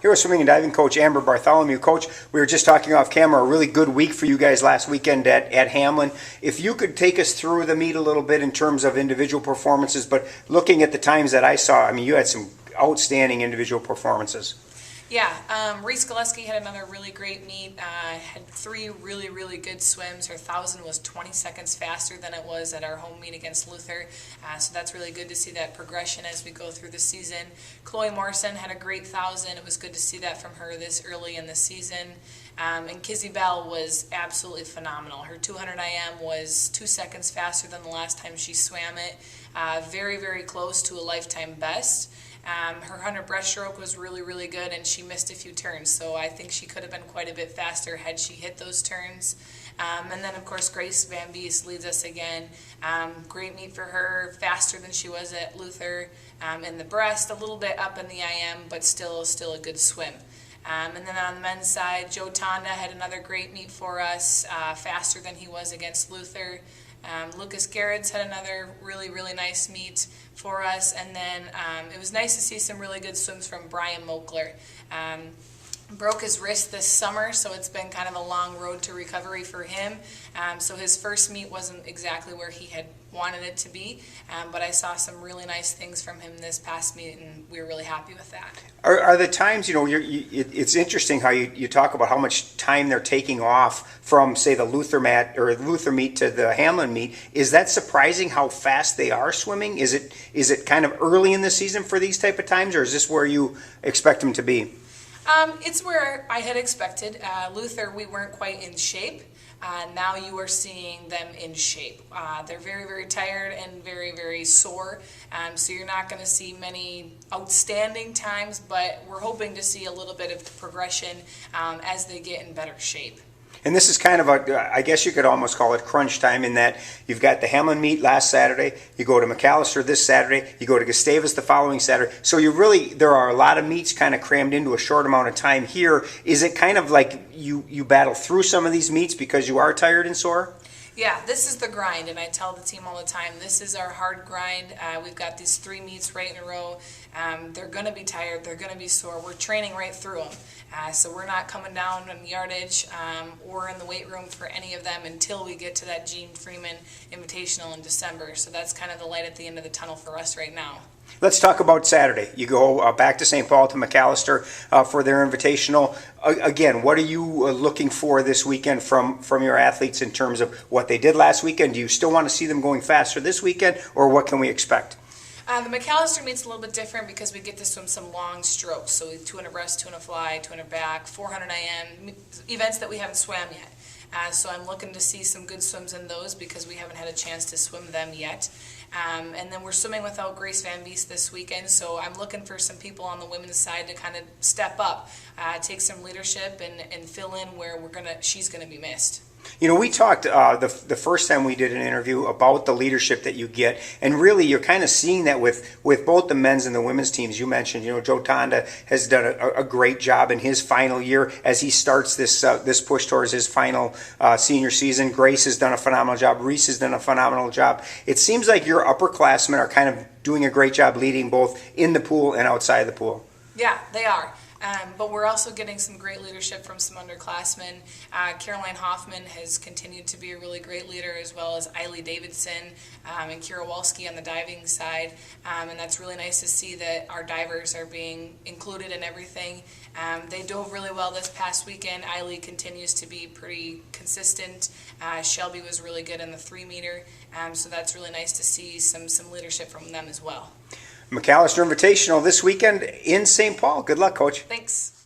Here with swimming and diving coach Amber Bartholomew. Coach, we were just talking off camera, a really good week for you guys last weekend at Hamlin. If you could take us through the meet a little bit in terms of individual performances, but looking at the times that I saw, I mean, you had some outstanding individual performances. Yeah, Reese Gillespie had another really great meet, had three really good swims. Her 1,000 was 20 seconds faster than it was at our home meet against Luther, so that's really good to see that progression as we go through the season. Chloe Morrison had a great 1,000. It was good to see that from her this early in the season. And Kizzy Bell was absolutely phenomenal. Her 200 IM was 2 seconds faster than the last time she swam it. Very close to a lifetime best. Her 100 breaststroke was really good, and she missed a few turns, so I think she could have been quite a bit faster had she hit those turns. And then, of course, Grace Van Beest leads us again. Great meet for her, faster than she was at Luther. In the breast, a little bit up in the IM, but still a good swim. And then on the men's side, Joe Tonda had another great meet for us, faster than he was against Luther. Lucas Gerrits had another really nice meet for us, and then it was nice to see some really good swims from Brian Mokler. Broke his wrist this summer, so it's been kind of a long road to recovery for him. So his first meet wasn't exactly where he had wanted it to be, but I saw some really nice things from him this past meet, and we were really happy with that. Are the times, it's interesting how you talk about how much time they're taking off from, say, the Luther meet to the Hamlin meet. Is that surprising how fast they are swimming? Is it kind of early in the season for these type of times, or is this where you expect them to be? It's where I had expected. Luther, we weren't quite in shape. Now you are seeing them in shape. They're very tired and very sore, so you're not going to see many outstanding times, but we're hoping to see a little bit of progression as they get in better shape. And this is kind of I guess you could almost call it crunch time, in that you've got the Hamlin meet last Saturday, you go to Macalester this Saturday, you go to Gustavus the following Saturday. So there are a lot of meets kind of crammed into a short amount of time here. Is it kind of like you battle through some of these meets because you are tired and sore? Yeah, this is the grind, and I tell the team all the time, this is our hard grind. We've got these 3 meets right in a row. They're going to be tired, they're going to be sore. We're training right through them. So we're not coming down in yardage or in the weight room for any of them until we get to that Gene Freeman Invitational in December. So that's kind of the light at the end of the tunnel for us right now. Let's talk about Saturday. You go back to St. Paul to Macalester for their invitational. Again, what are you looking for this weekend from your athletes in terms of what they did last weekend? Do you still want to see them going faster this weekend, or what can we expect? The Macalester meet's a little bit different because we get to swim some long strokes. So 200 breast, 200 fly, 200 back, 400 IM, events that we haven't swam yet. So I'm looking to see some good swims in those because we haven't had a chance to swim them yet. And then we're swimming without Grace Van Beest this weekend, so I'm looking for some people on the women's side to kind of step up, take some leadership and fill in where she's gonna be missed. We talked the first time we did an interview about the leadership that you get, and really you're kind of seeing that with both the men's and the women's teams. You mentioned, Joe Tonda has done a great job in his final year as he starts this push towards his final senior season. Grace has done a phenomenal job. Reese has done a phenomenal job. It seems like your upperclassmen are kind of doing a great job leading both in the pool and outside the pool. Yeah, they are. But we're also getting some great leadership from some underclassmen. Caroline Hoffman has continued to be a really great leader, as well as Eiley Davidson and Kira Walski on the diving side. And that's really nice to see that our divers are being included in everything. They dove really well this past weekend. Eiley continues to be pretty consistent. Shelby was really good in the 3-meter. So that's really nice to see some leadership from them as well. Macalester Invitational this weekend in St. Paul. Good luck, Coach. Thanks.